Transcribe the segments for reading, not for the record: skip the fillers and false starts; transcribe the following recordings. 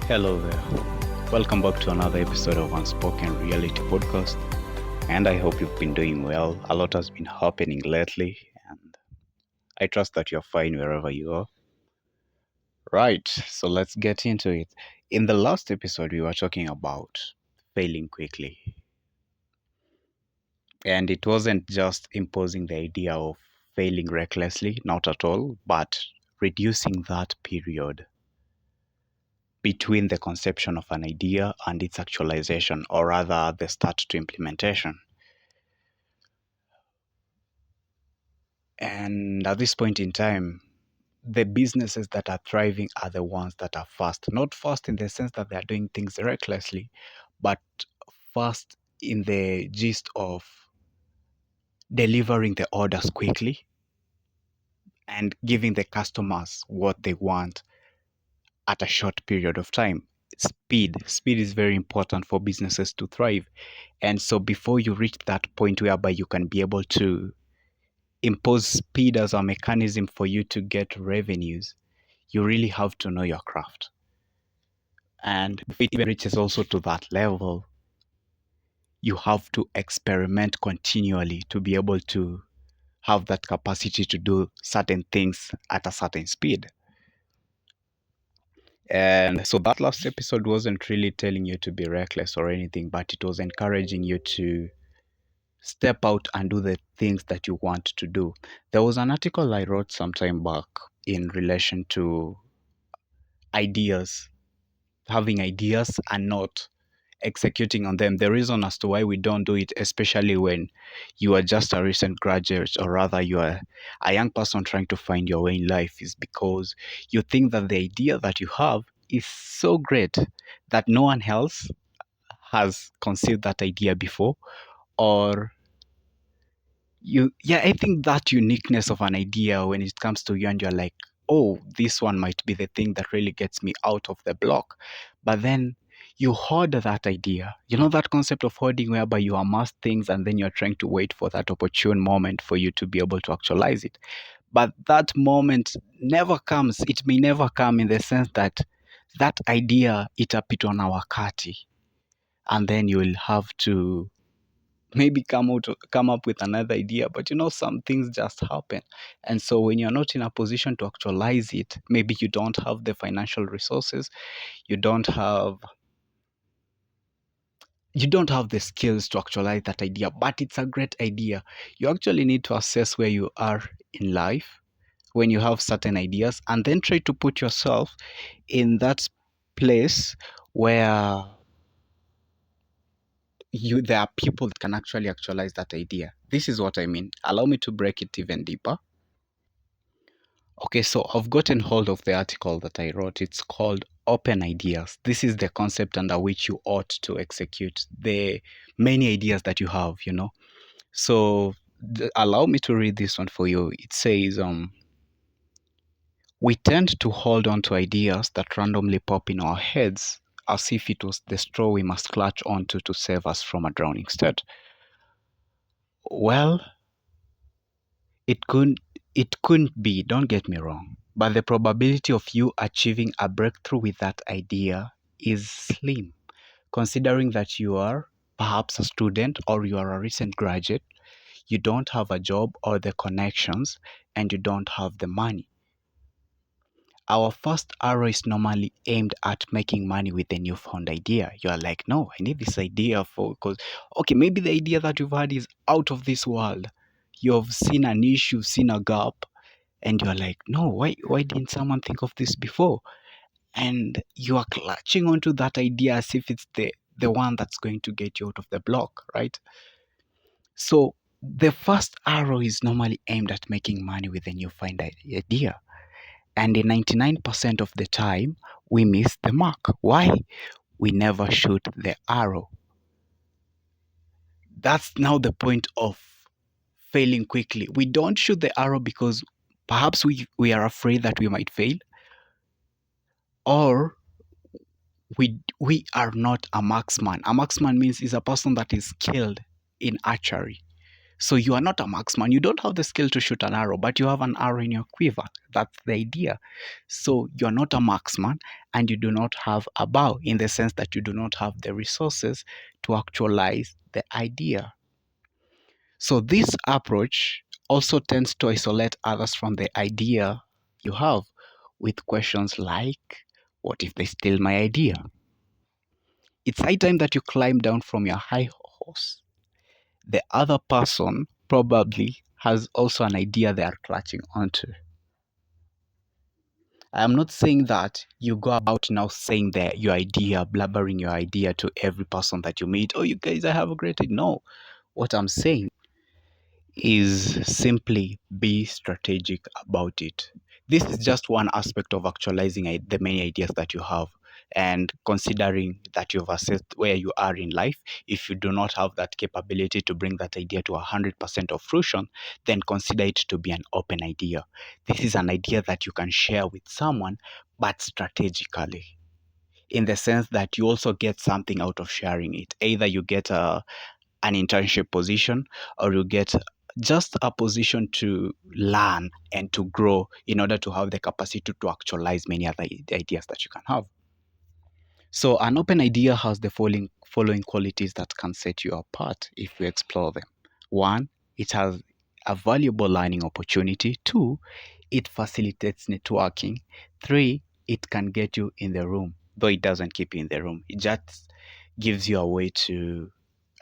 Hello there. Welcome back to another episode of Unspoken Reality podcast. And I hope you've been doing well. A lot has been happening lately, and I trust that you're fine wherever you are. Right, so let's get into it. In the last episode, we were talking about failing quickly. And it wasn't just imposing the idea of failing recklessly, not at all, but reducing that period between the conception of an idea and its actualization, or rather, the start to implementation. And at this point in time, the businesses that are thriving are the ones that are fast. Not fast in the sense that they are doing things recklessly, but fast in the gist of delivering the orders quickly and giving the customers what they want at a short period of time. Speed is very important for businesses to thrive. And so before you reach that point whereby you can be able to impose speed as a mechanism for you to get revenues, you really have to know your craft. And if it even reaches also to that level, you have to experiment continually to be able to have that capacity to do certain things at a certain speed. And so that last episode wasn't really telling you to be reckless or anything, but it was encouraging you to step out and do the things that you want to do. There was an article I wrote some time back in relation to ideas, having ideas and not executing on them. The reason as to why we don't do it, especially when you are just a recent graduate, or rather you are a young person trying to find your way in life, is because you think that the idea that you have is so great that no one else has conceived that idea before, or I think that uniqueness of an idea when it comes to you, and you're like, oh, this one might be the thing that really gets me out of the block. But then you hoard that idea. You know that concept of hoarding, whereby you amass things and then you're trying to wait for that opportune moment for you to be able to actualize it. But that moment never comes. It may never come, in the sense that that idea itapitwa na wakati, and then you will have to maybe come up with another idea. But some things just happen. And so when you're not in a position to actualize it, maybe you don't have the financial resources, you don't have the skills to actualize that idea, but it's a great idea. You actually need to assess where you are in life when you have certain ideas, and then try to put yourself in that place where there are people that can actually actualize that idea. This is what I mean. Allow me to break it even deeper. Okay, so I've gotten hold of the article that I wrote. It's called Open Ideas. This is the concept under which you ought to execute the many ideas that you have. So allow me to read this one for you. It says, we tend to hold on to ideas that randomly pop in our heads as if it was the straw we must clutch onto to save us from a drowning state. Well, it couldn't be, don't get me wrong, but the probability of you achieving a breakthrough with that idea is slim, considering that you are perhaps a student or you are a recent graduate, you don't have a job or the connections, and you don't have the money. Our first arrow is normally aimed at making money with a newfound idea. You are like, no, I need this idea because, okay, maybe the idea that you've had is out of this world. You've seen an issue, seen a gap, and you're like, no, why didn't someone think of this before? And you are clutching onto that idea as if it's the one that's going to get you out of the block, right? So the first arrow is normally aimed at making money with a newfound idea. And in 99% of the time, we miss the mark. Why? We never shoot the arrow. That's now the point of failing quickly. We don't shoot the arrow because perhaps we are afraid that we might fail, or we are not a marksman. A marksman means is a person that is skilled in archery. So you are not a marksman. You don't have the skill to shoot an arrow, but you have an arrow in your quiver. That's the idea. So you're not a marksman and you do not have a bow in the sense that you do not have the resources to actualize the idea. So this approach also tends to isolate others from the idea you have with questions like, what if they steal my idea? It's high time that you climb down from your high horse. The other person probably has also an idea they are clutching onto. I am not saying that you go about now saying that your idea, blabbering your idea to every person that you meet. Oh, you guys, I have a great idea. No, what I'm saying is simply be strategic about it. This is just one aspect of actualizing the many ideas that you have. And considering that you've assessed where you are in life, if you do not have that capability to bring that idea to 100% of fruition, then consider it to be an open idea. This is an idea that you can share with someone, but strategically, in the sense that you also get something out of sharing it. Either you get an internship position, or you get just a position to learn and to grow in order to have the capacity to actualize many other ideas that you can have. So an open idea has the following qualities that can set you apart if we explore them. One, it has a valuable learning opportunity. Two, it facilitates networking. Three, it can get you in the room, though it doesn't keep you in the room. It just gives you a way to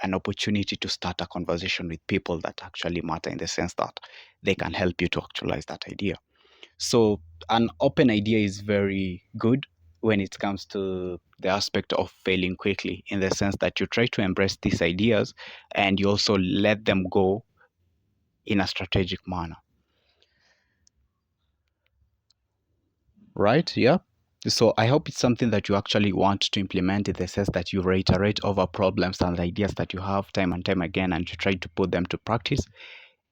an opportunity to start a conversation with people that actually matter in the sense that they can help you to actualize that idea. So an open idea is very good when it comes to the aspect of failing quickly, in the sense that you try to embrace these ideas and you also let them go in a strategic manner. Right? Yeah. So I hope it's something that you actually want to implement, in the sense that you reiterate over problems and ideas that you have time and time again, and you try to put them to practice,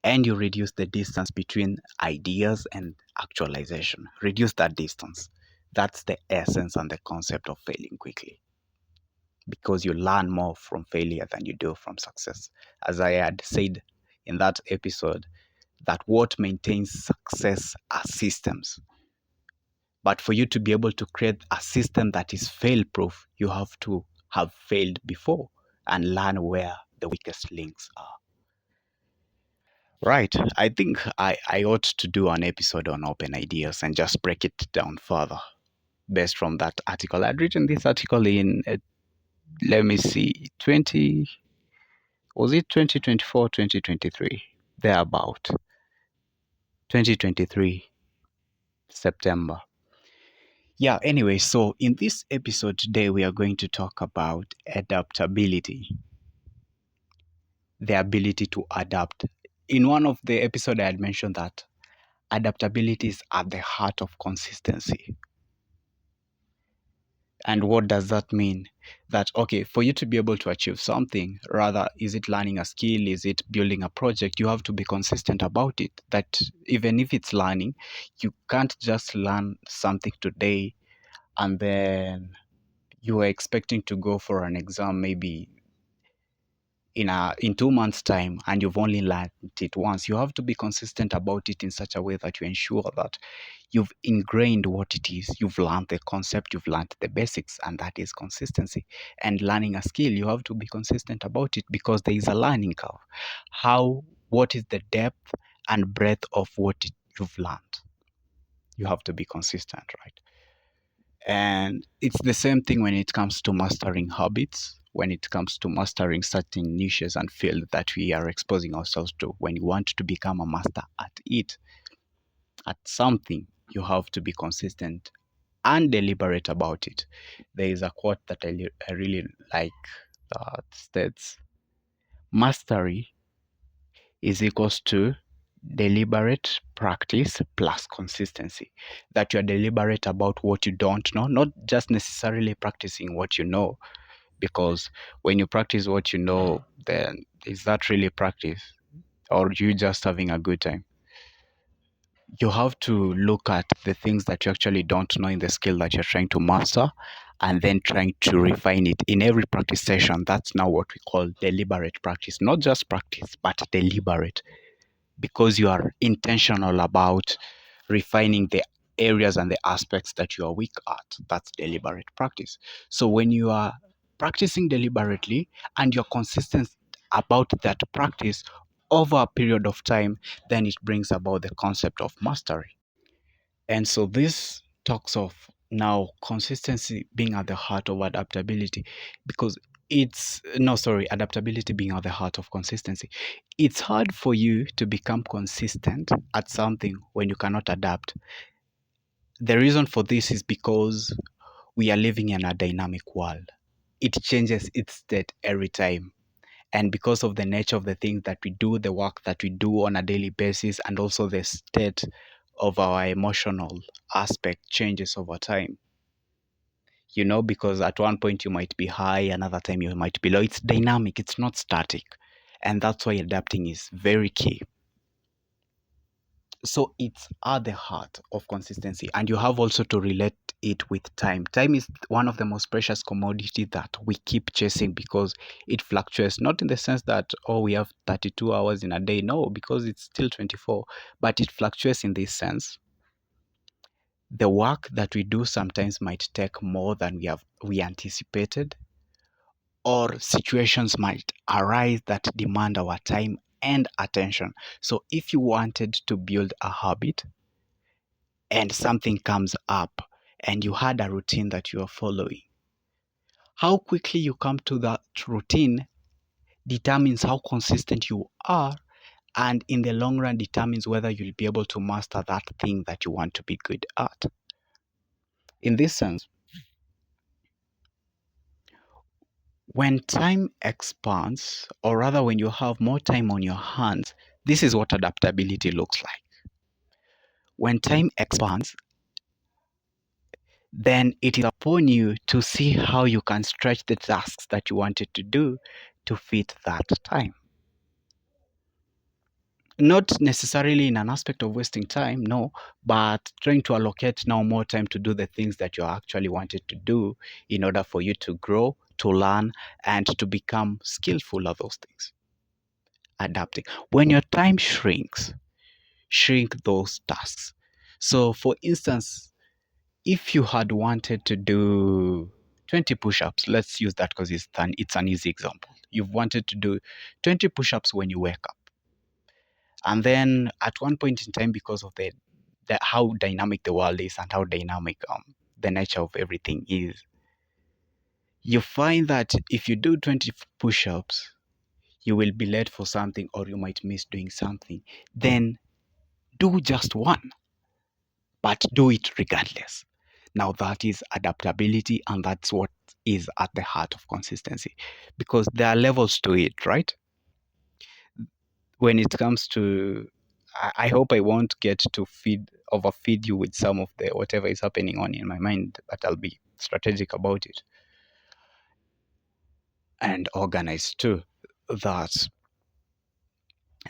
and you reduce the distance between ideas and actualization. Reduce that distance. That's the essence and the concept of failing quickly, because you learn more from failure than you do from success. As I had said in that episode, that what maintains success are systems. But for you to be able to create a system that is fail proof, you have to have failed before and learn where the weakest links are. Right. I think I ought to do an episode on open ideas and just break it down further based from that article. I'd written this article in, let me see, 20, was it 2024, 2023? Thereabout. 2023, September. Yeah, anyway, so in this episode today, we are going to talk about adaptability, the ability to adapt. In one of the episode, I had mentioned that adaptability is at the heart of consistency. And what does that mean? That, okay, for you to be able to achieve something, rather, is it learning a skill? Is it building a project? You have to be consistent about it. That even if it's learning, you can't just learn something today and then you are expecting to go for an exam maybe in 2 months time, and you've only learned it once. You have to be consistent about it in such a way that you ensure that you've ingrained what it is. You've learned the concept, you've learned the basics, and that is consistency. And learning a skill, you have to be consistent about it, because there is a learning curve. What is the depth and breadth of you've learned? You have to be consistent, right? And it's the same thing when it comes to mastering habits, when it comes to mastering certain niches and field that we are exposing ourselves to. When you want to become a master at it, at something, you have to be consistent and deliberate about it. There is a quote that I really like that states, mastery is equals to deliberate practice plus consistency. That you're deliberate about what you don't know, not just necessarily practicing what you know, because when you practice what you know, then is that really practice, or you just having a good time? You have to look at the things that you actually don't know in the skill that you're trying to master, and then trying to refine it in every practice session. That's now what we call deliberate practice. Not just practice, but deliberate, because you are intentional about refining the areas and the aspects that you are weak at. That's deliberate practice. So when you are practicing deliberately and you're consistent about that practice over a period of time, then it brings about the concept of mastery. And so this talks of now consistency being at the heart of adaptability, because adaptability being at the heart of consistency. It's hard for you to become consistent at something when you cannot adapt. The reason for this is because we are living in a dynamic world. It changes its state every time. And because of the nature of the things that we do, the work that we do on a daily basis, and also the state of our emotional aspect changes over time. Because at one point you might be high, another time you might be low. It's dynamic, it's not static. And that's why adapting is very key. So it's at the heart of consistency, and you have also to relate it with time. Time is one of the most precious commodity that we keep chasing, because it fluctuates, not in the sense that, oh, we have 32 hours in a day. No, because it's still 24, but it fluctuates in this sense. The work that we do sometimes might take more than we anticipated, or situations might arise that demand our time and attention. So if you wanted to build a habit and something comes up and you had a routine that you are following, how quickly you come to that routine determines how consistent you are, and in the long run determines whether you'll be able to master that thing that you want to be good at. In this sense, when time expands, or rather when you have more time on your hands, this is what adaptability looks like. When time expands, then it is upon you to see how you can stretch the tasks that you wanted to do to fit that time. Not necessarily in an aspect of wasting time, no, but trying to allocate now more time to do the things that you actually wanted to do in order for you to grow, to learn, and to become skillful at those things. Adapting. When your time shrinks, shrink those tasks. So, for instance, if you had wanted to do 20 push-ups, let's use that because it's an easy example. You've wanted to do 20 push-ups when you wake up. And then at one point in time, because of the how dynamic the world is and how dynamic the nature of everything is, you find that if you do 20 push-ups, you will be late for something, or you might miss doing something. Then do just one, but do it regardless. Now that is adaptability, and that's what is at the heart of consistency, because there are levels to it, right? When it comes to, I hope I won't get to overfeed you with some of the whatever is happening on in my mind, but I'll be strategic about it and organized too. That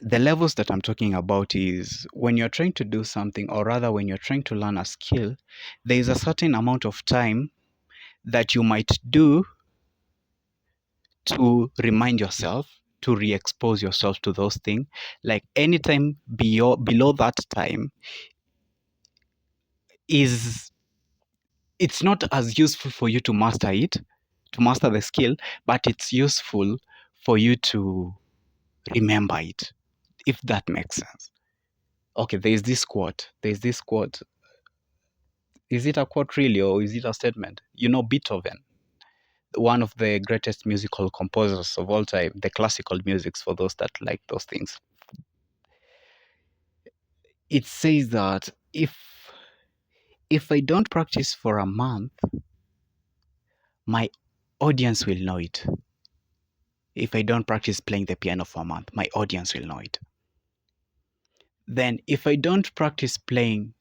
the levels that I'm talking about is when you're trying to do something, or rather when you're trying to learn a skill, there is a certain amount of time that you might do to remind yourself, to re-expose yourself to those things. Like anytime below that time is, it's not as useful for you to master it, to master the skill, but it's useful for you to remember it, if that makes sense. Okay, there's this quote. Is it a quote really, or is it a statement? Beethoven, one of the greatest musical composers of all time, the classical musics, for those that like those things. It says that if I don't practice for a month, my audience will know it. If I don't practice playing the piano for a month, my audience will know it. Then if I don't practice playing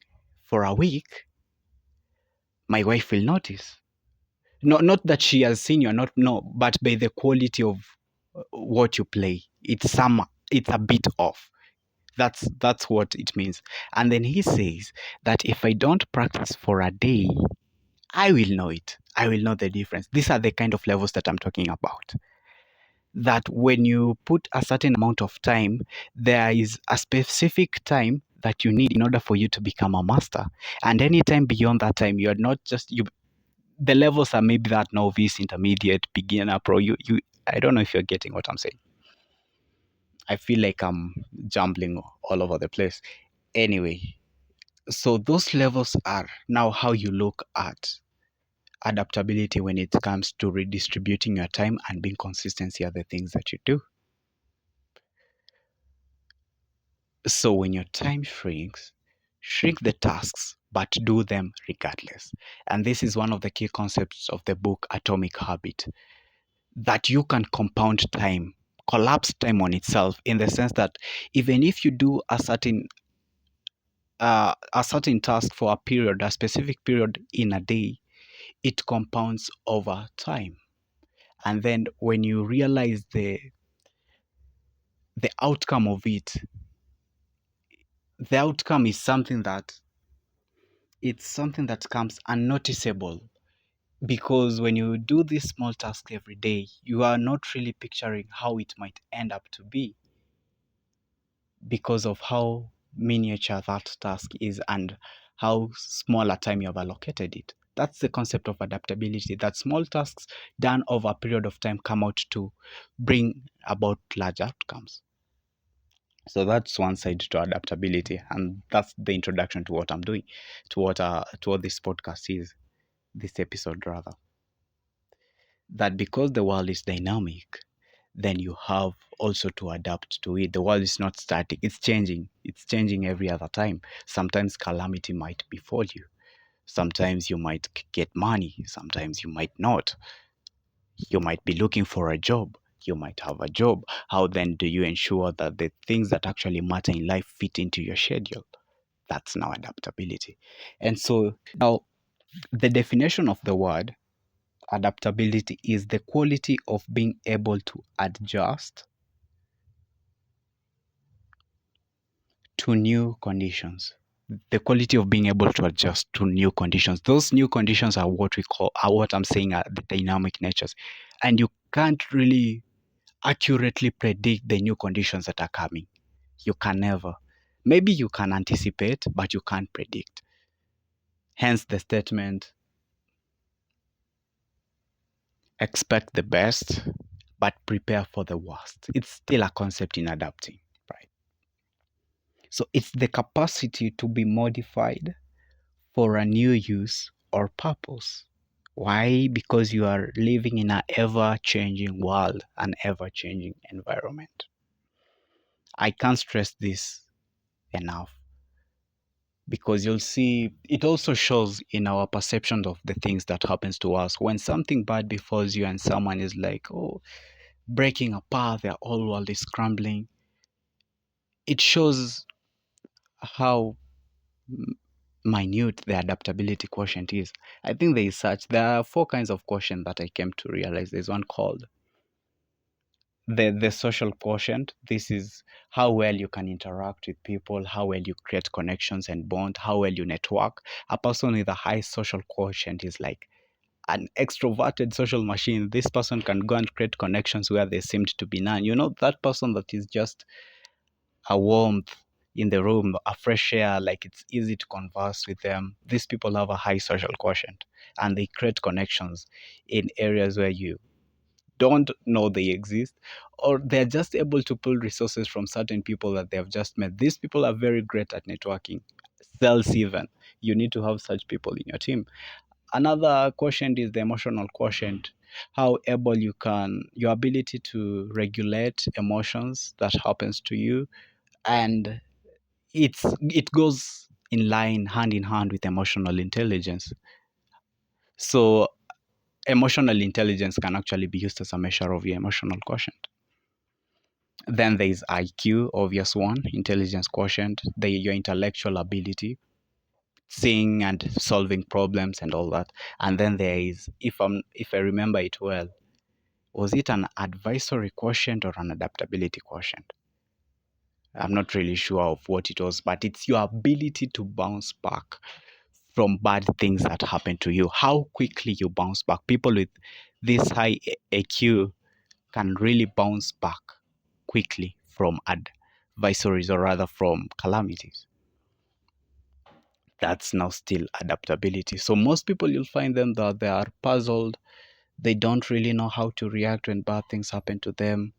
for a week, my wife will notice. Not that she has seen you, not no, but by the quality of what you play. It's a bit off. That's what it means. And then he says that if I don't practice for a day, I will know it. I will know the difference. These are the kind of levels that I'm talking about. That when you put a certain amount of time, there is a specific time that you need in order for you to become a master. And any time beyond that time, you're not just you. The levels are maybe that novice, intermediate, beginner, pro. You. I don't know if you're getting what I'm saying. I feel like I'm jumbling all over the place. Anyway, so those levels are now how you look at adaptability when it comes to redistributing your time and being consistency are the things that you do. So when your time shrinks, shrink the tasks, but do them regardless. And this is one of the key concepts of the book Atomic Habit, that you can compound time, collapse time on itself, in the sense that even if you do a certain task for a period, a specific period in a day, it compounds over time. And then when you realize the outcome of it, the outcome is something that it's something that comes unnoticeable, because when you do this small task every day, you are not really picturing how it might end up to be, because of how miniature that task is and how small a time you have allocated it. That's the concept of adaptability, that small tasks done over a period of time come out to bring about large outcomes. So that's one side to adaptability, and that's the introduction to what I'm doing, to what this podcast is, this episode rather. That because the world is dynamic, then you have also to adapt to it. The world is not static, it's changing. It's changing every other time. Sometimes calamity might befall you. Sometimes you might get money, sometimes you might not. You might be looking for a job, you might have a job. How then do you ensure that the things that actually matter in life fit into your schedule? That's now adaptability. And so now the definition of the word adaptability is the quality of being able to adjust to new conditions. The quality of being able to adjust to new conditions. Those new conditions are what I'm saying are the dynamic natures. And you can't really accurately predict the new conditions that are coming. You can never. Maybe you can anticipate, but you can't predict. Hence the statement, expect the best, but prepare for the worst. It's still a concept in adapting, right? So it's the capacity to be modified for a new use or purpose. Why? Because you are living in an ever changing world, an ever changing environment. I can't stress this enough, because you'll see it also shows in our perception of the things that happens to us. When something bad befalls you and someone is like, oh, breaking apart, their whole world is crumbling, it shows how minute the adaptability quotient is. I think there are four kinds of quotient that I came to realize. There's one called the social quotient. This is how well you can interact with people, how well you create connections and bond, how well you network. A person with a high social quotient is like an extroverted social machine. This person can go and create connections where there seemed to be none. You know, that person that is just a warmth in the room, a fresh air, like it's easy to converse with them. These people have a high social quotient, and they create connections in areas where you don't know they exist, or they're just able to pull resources from certain people that they have just met. These people are very great at networking, sales even. You need to have such people in your team. Another quotient is the emotional quotient. How able your ability to regulate emotions that happens to you, and it goes in line, hand in hand with emotional intelligence. So emotional intelligence can actually be used as a measure of your emotional quotient. Then there is IQ, obvious one, intelligence quotient, your intellectual ability, seeing and solving problems and all that. And then there is, if I remember it well, was it an advisory quotient or an adaptability quotient? I'm not really sure of what it was, but it's your ability to bounce back from bad things that happen to you, how quickly you bounce back. People with this high AQ can really bounce back quickly from advisories, or rather from calamities. That's now still adaptability. So most people, you'll find them that they are puzzled. They don't really know how to react when bad things happen to them.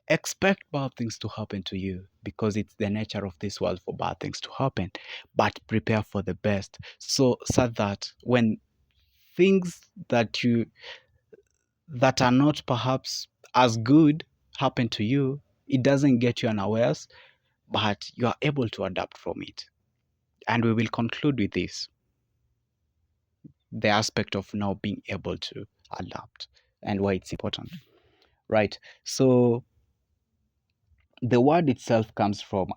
Expect bad things to happen to you because it's the nature of this world for bad things to happen, but prepare for the best, so that when things that are not perhaps as good happen to you, it doesn't get you unawares, but you are able to adapt from it. And we will conclude with this, the aspect of now being able to adapt and why it's important. Right. So the word itself comes from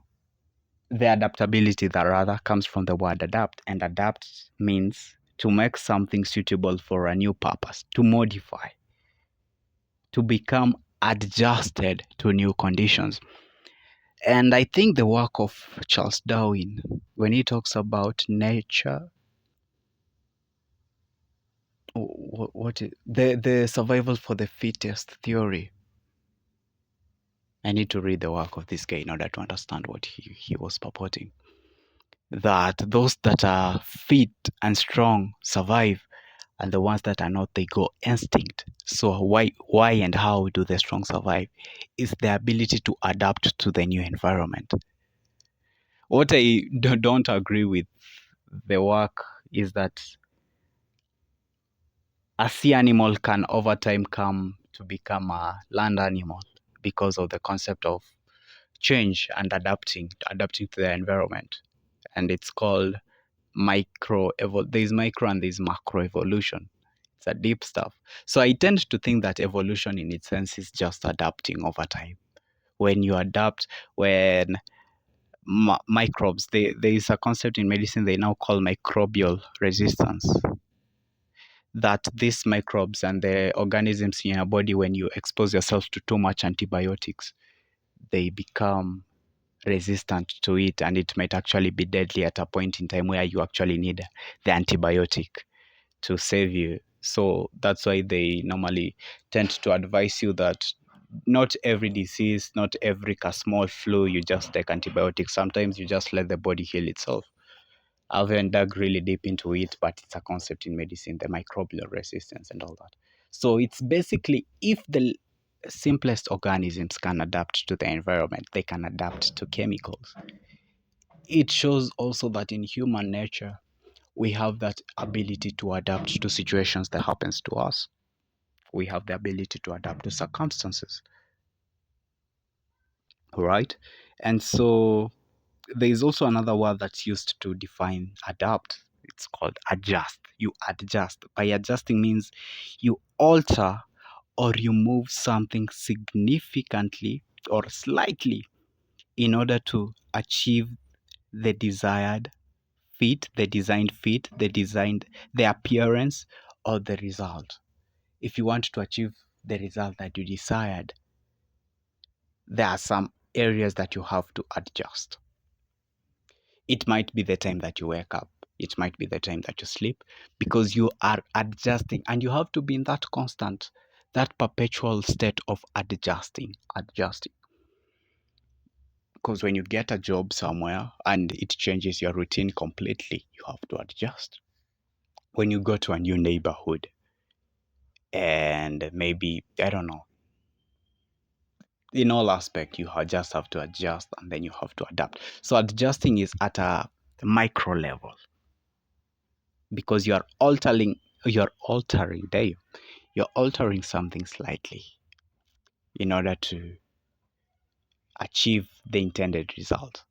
the adaptability, that rather comes from the word adapt, and adapt means to make something suitable for a new purpose, to modify, to become adjusted to new conditions. And I think the work of Charles Darwin, when he talks about nature, the survival for the fittest theory. I need to read the work of this guy in order to understand what he was purporting. That those that are fit and strong survive, and the ones that are not, they go instinct. So why and how do the strong survive? Is the ability to adapt to the new environment. What I don't agree with the work is that a sea animal can over time come to become a land animal because of the concept of change and adapting to the environment. And it's called there's micro and there's macro evolution. It's a deep stuff. So I tend to think that evolution in its sense is just adapting over time. When you adapt, when microbes, there is a concept in medicine they now call microbial resistance. That these microbes and the organisms in your body, when you expose yourself to too much antibiotics, they become resistant to it, and it might actually be deadly at a point in time where you actually need the antibiotic to save you. So that's why they normally tend to advise you that not every disease, not every small flu, you just take antibiotics. Sometimes you just let the body heal itself. I haven't dug really deep into it, but it's a concept in medicine, the microbial resistance and all that. So it's basically, if the simplest organisms can adapt to the environment, they can adapt to chemicals. It shows also that in human nature, we have that ability to adapt to situations that happens to us. We have the ability to adapt to circumstances, right? And so there is also another word that's used to define adapt. It's called adjust. You adjust. By adjusting means you alter or you move something significantly or slightly in order to achieve the desired fit, the designed fit, the appearance or the result. If you want to achieve the result that you desired, there are some areas that you have to adjust. It might be the time that you wake up. It might be the time that you sleep, because you are adjusting, and you have to be in that constant, that perpetual state of adjusting. Because when you get a job somewhere and it changes your routine completely, you have to adjust. When you go to a new neighborhood and maybe, I don't know, in all aspect, just have to adjust, and then you have to adapt. So adjusting is at a micro level, because you're altering something slightly in order to achieve the intended result.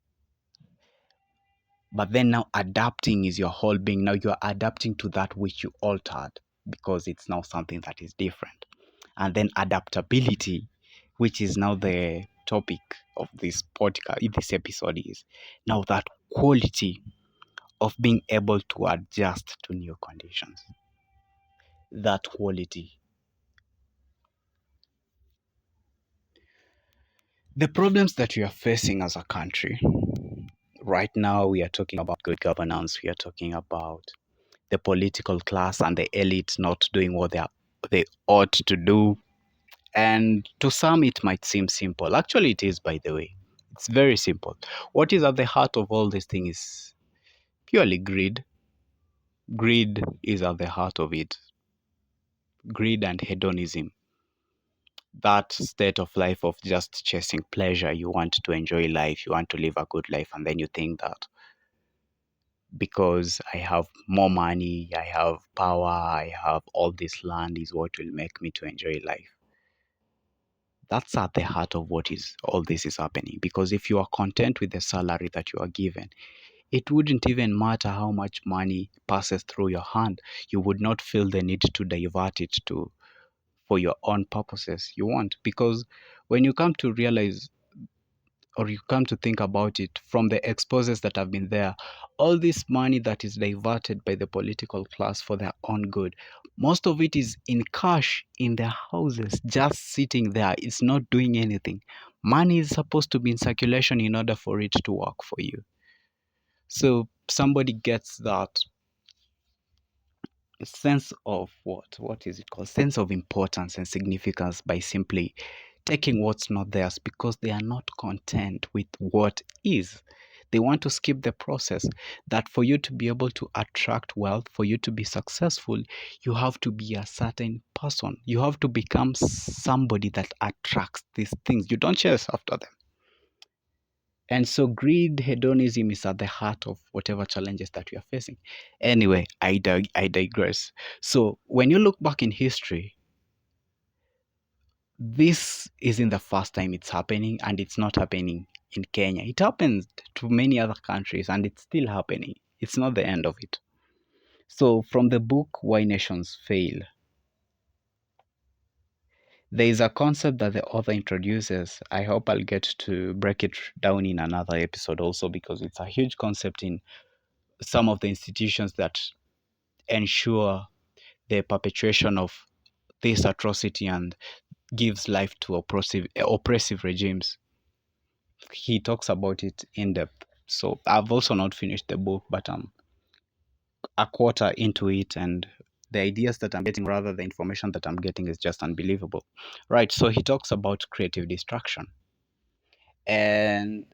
But then now adapting is your whole being. Now you're adapting to that which you altered, because it's now something that is different. And then adaptability, which is now the topic of this podcast, this episode, is now that quality of being able to adjust to new conditions. That quality. The problems that we are facing as a country, Right now, we are talking about good governance. We are talking about the political class and the elite not doing what they ought to do. And to some, it might seem simple. Actually, it is, by the way. It's very simple. What is at the heart of all this thing is purely greed. Greed is at the heart of it. Greed and hedonism. That state of life of just chasing pleasure. You want to enjoy life, you want to live a good life, and then you think that because I have more money, I have power, I have all this land is what will make me to enjoy life. That's at the heart of what is all this is happening. Because if you are content with the salary that you are given, it wouldn't even matter how much money passes through your hand. You would not feel the need to divert it to for your own purposes you want. Because when you come to realize or you come to think about it from the exposes that have been there, all this money that is diverted by the political class for their own good, most of it is in cash in their houses, just sitting there. It's not doing anything. Money is supposed to be in circulation in order for it to work for you. So somebody gets that sense of what is it called? Sense of importance and significance by simply taking what's not theirs because they are not content with what is. They want to skip the process. That for you to be able to attract wealth, for you to be successful, you have to be a certain person. You have to become somebody that attracts these things. You don't chase after them. And so greed, hedonism is at the heart of whatever challenges that we are facing. Anyway, I digress. So when you look back in history, this isn't the first time it's happening, and it's not happening in Kenya. It happens to many other countries, and it's still happening. It's not the end of it. So from the book Why Nations Fail, there is a concept that the author introduces. I hope I'll get to break it down in another episode also, because it's a huge concept in some of the institutions that ensure the perpetuation of this atrocity and gives life to oppressive regimes. He talks about it in depth. So I've also not finished the book, but I'm a quarter into it, and the ideas that I'm getting, rather the information that I'm getting, is just unbelievable. Right. So he talks about creative destruction. And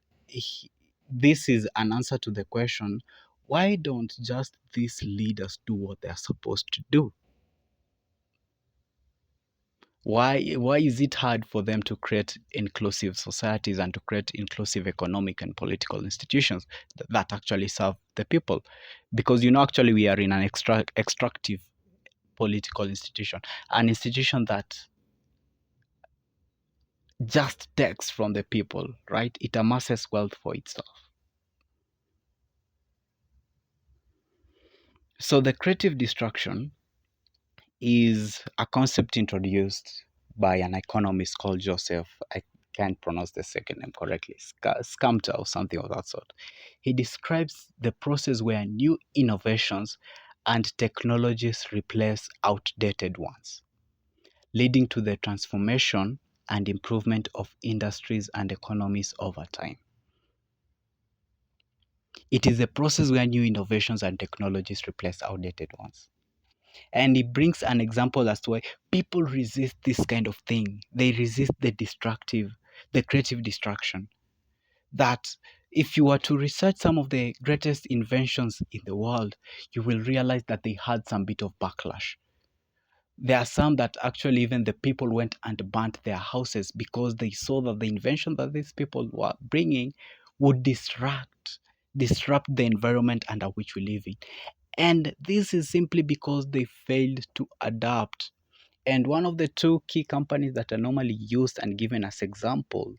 this is an answer to the question, why don't just these leaders do what they're supposed to do? Why is it hard for them to create inclusive societies and to create inclusive economic and political institutions that actually serve the people? Because actually we are in an extractive political institution, an institution that just takes from the people, right? It amasses wealth for itself. So the creative destruction is a concept introduced by an economist called Joseph. I can't pronounce the second name correctly, Scamter or something of that sort. He describes the process where new innovations and technologies replace outdated ones, leading to the transformation and improvement of industries and economies over time. It is a process where new innovations and technologies replace outdated ones. And he brings an example as to why people resist this kind of thing. They resist the creative destruction. That if you were to research some of the greatest inventions in the world, you will realize that they had some bit of backlash. There are some that actually even the people went and burnt their houses because they saw that the invention that these people were bringing would disrupt the environment under which we live in. And this is simply because they failed to adapt. And one of the two key companies that are normally used and given as examples,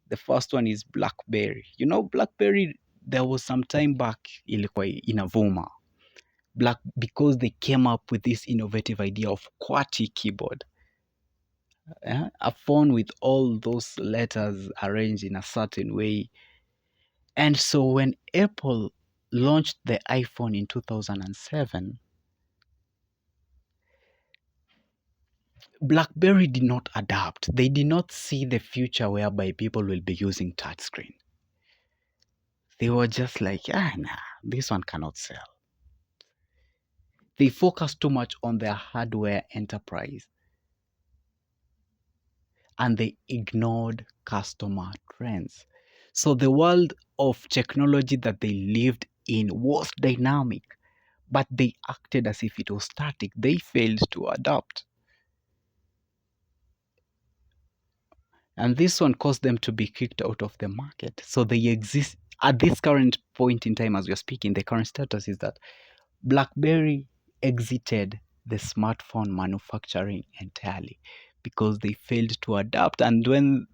the first one is BlackBerry. BlackBerry, there was some time back ilikuwa inavuma. Because they came up with this innovative idea of QWERTY keyboard. A phone with all those letters arranged in a certain way. And so when Apple launched the iPhone in 2007, BlackBerry did not adapt. They did not see the future whereby people will be using touchscreen. They were just like, nah, this one cannot sell. They focused too much on their hardware enterprise and they ignored customer trends. So the world of technology that they lived in was dynamic, but they acted as if it was static. They failed to adapt. And this one caused them to be kicked out of the market. So they exist at this current point in time as we're speaking. The current status is that BlackBerry exited the smartphone manufacturing entirely because they failed to adapt. And when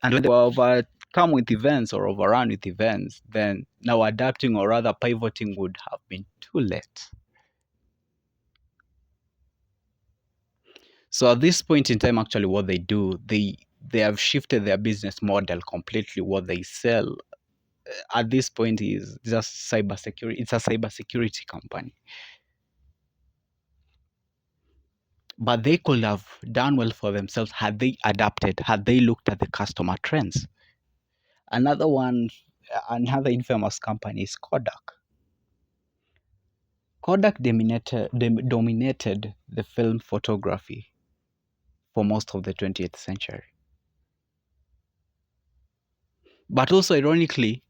they were overcome with events or overrun with events, then now adapting or rather pivoting would have been too late. So at this point in time, actually, what they do, they have shifted their business model completely. What they sell at this point is just cybersecurity. It's a cybersecurity company. But they could have done well for themselves had they adapted, had they looked at the customer trends. Another one, another infamous company is Kodak. Kodak dominated the film photography for most of the 20th century. But also, ironically,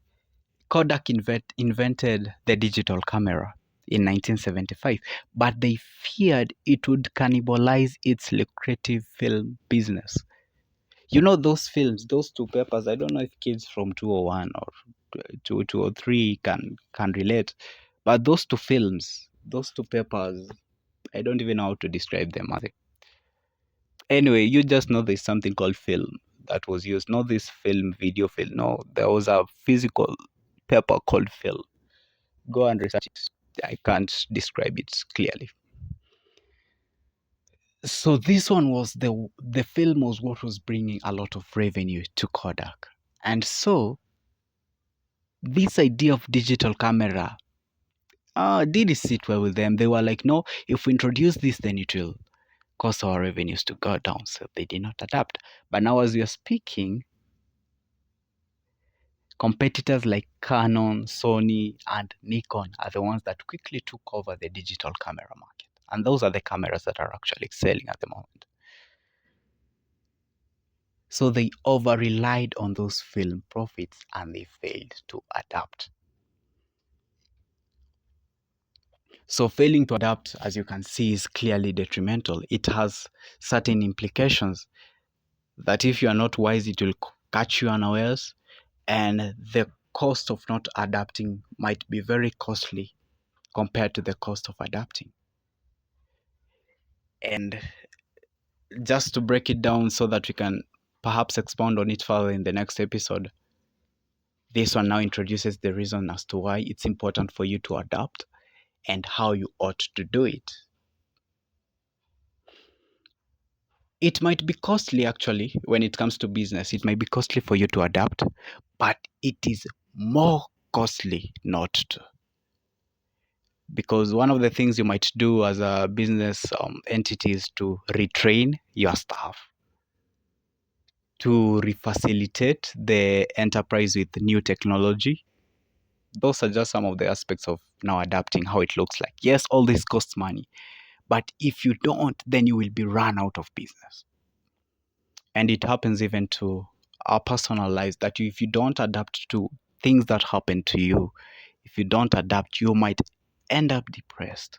Kodak invented the digital camera in 1975, but they feared it would cannibalize its lucrative film business. You know those films, those two papers. I don't know if kids from 201 or 203 can relate, but those two films, those two papers, I don't even know how to describe them. Anyway, you just know there's something called film that was used. Not this film, video film. No, there was a physical paper called film. Go and research it. I can't describe it clearly. So this one was the film was what was bringing a lot of revenue to Kodak. And so this idea of digital camera did sit well with them. They were like, no, if we introduce this, then it will cause our revenues to go down. So they did not adapt. But now as we are speaking, competitors like Canon, Sony, and Nikon are the ones that quickly took over the digital camera market. And those are the cameras that are actually selling at the moment. So they over relied on those film profits and they failed to adapt. So failing to adapt, as you can see, is clearly detrimental. It has certain implications that if you are not wise, it will catch you unawares, and the cost of not adapting might be very costly compared to the cost of adapting. And just to break it down so that we can perhaps expound on it further in the next episode, this one now introduces the reason as to why it's important for you to adapt and how you ought to do it. It might be costly actually when it comes to business. It might be costly for you to adapt, but it is more costly not to. Because one of the things you might do as a business entity is to retrain your staff, to refacilitate the enterprise with new technology. Those are just some of the aspects of now adapting how it looks like. Yes, all this costs money, but if you don't, then you will be run out of business. And it happens even to our personal lives that if you don't adapt to things that happen to you, if you don't adapt, you might end up depressed.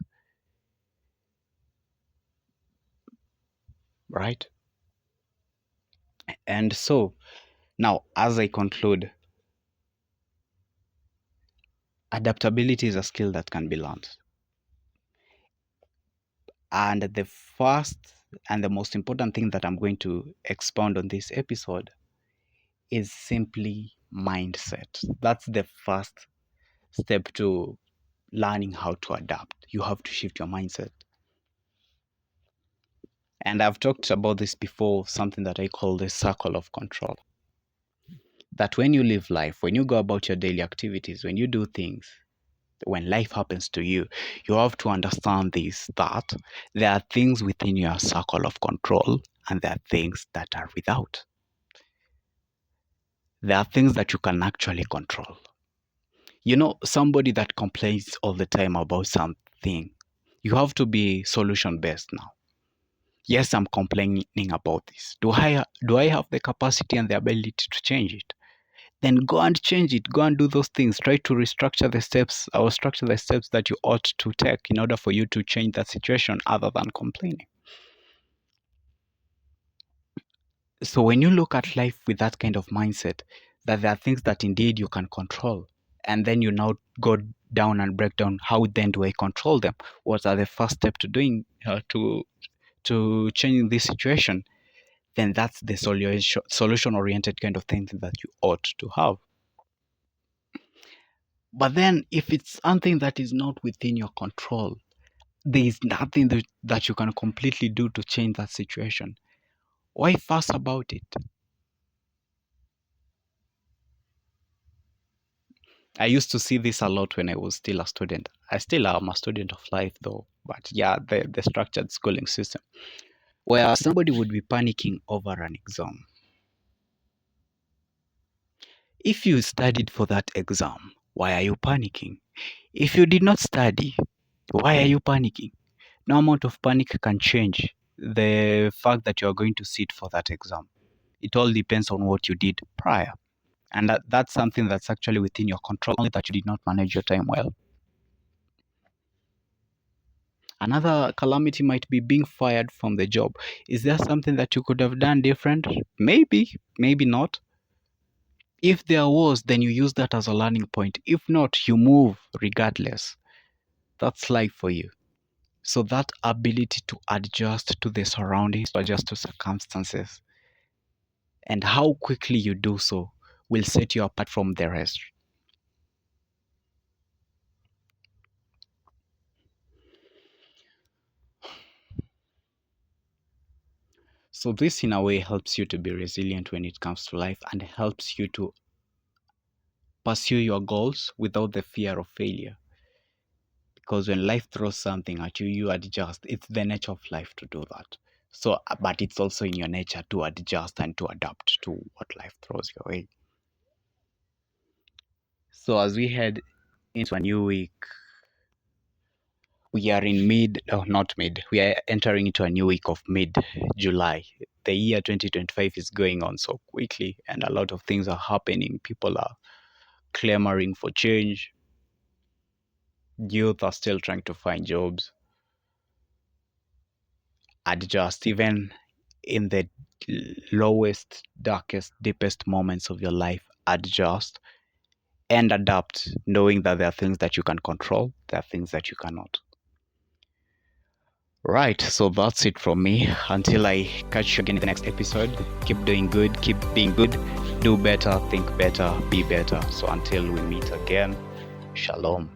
Right? And so, now as I conclude, adaptability is a skill that can be learned. And the first and the most important thing that I'm going to expound on this episode is simply mindset. That's the first step to learning how to adapt. You have to shift your mindset. And I've talked about this before, something that I call the circle of control. That when you live life, when you go about your daily activities, when you do things, when life happens to you, you have to understand this, that there are things within your circle of control and there are things that are without. There are things that you can actually control. Somebody that complains all the time about something, you have to be solution based now. Yes, I'm complaining about this. Do I have the capacity and the ability to change it? Then go and change it. Go and do those things. Try to restructure the steps or structure the steps that you ought to take in order for you to change that situation other than complaining. So when you look at life with that kind of mindset, that there are things that indeed you can control, and then you now go down and break down, how then do I control them? What are the first step to doing to changing this situation? Then that's the solution oriented kind of thing that you ought to have. But then if it's something that is not within your control, there is nothing that you can completely do to change that situation. Why fuss about it? I used to see this a lot when I was still a student. I still am a student of life though, but yeah, the structured schooling system where somebody would be panicking over an exam. If you studied for that exam, why are you panicking? If you did not study, why are you panicking? No amount of panic can change the fact that you are going to sit for that exam. It all depends on what you did prior. And that's something that's actually within your control, only that you did not manage your time well. Another calamity might be being fired from the job. Is there something that you could have done different? Maybe, maybe not. If there was, then you use that as a learning point. If not, you move regardless. That's life for you. So that ability to adjust to the surroundings, to adjust to circumstances, and how quickly you do so will set you apart from the rest. So this in a way helps you to be resilient when it comes to life and helps you to pursue your goals without the fear of failure. Because when life throws something at you, you adjust. It's the nature of life to do that. So, but it's also in your nature to adjust and to adapt to what life throws your way. So as we head into a new week, we are in not mid, we are entering into a new week of mid-July. The year 2025 is going on so quickly and a lot of things are happening. People are clamoring for change. Youth are still trying to find jobs, adjust even in the lowest, darkest, deepest moments of your life, adjust and adapt, knowing that there are things that you can control, there are things that you cannot. Right, so that's it from me. Until I catch you again in the next episode, keep doing good, keep being good, do better, think better, be better. So until we meet again, shalom.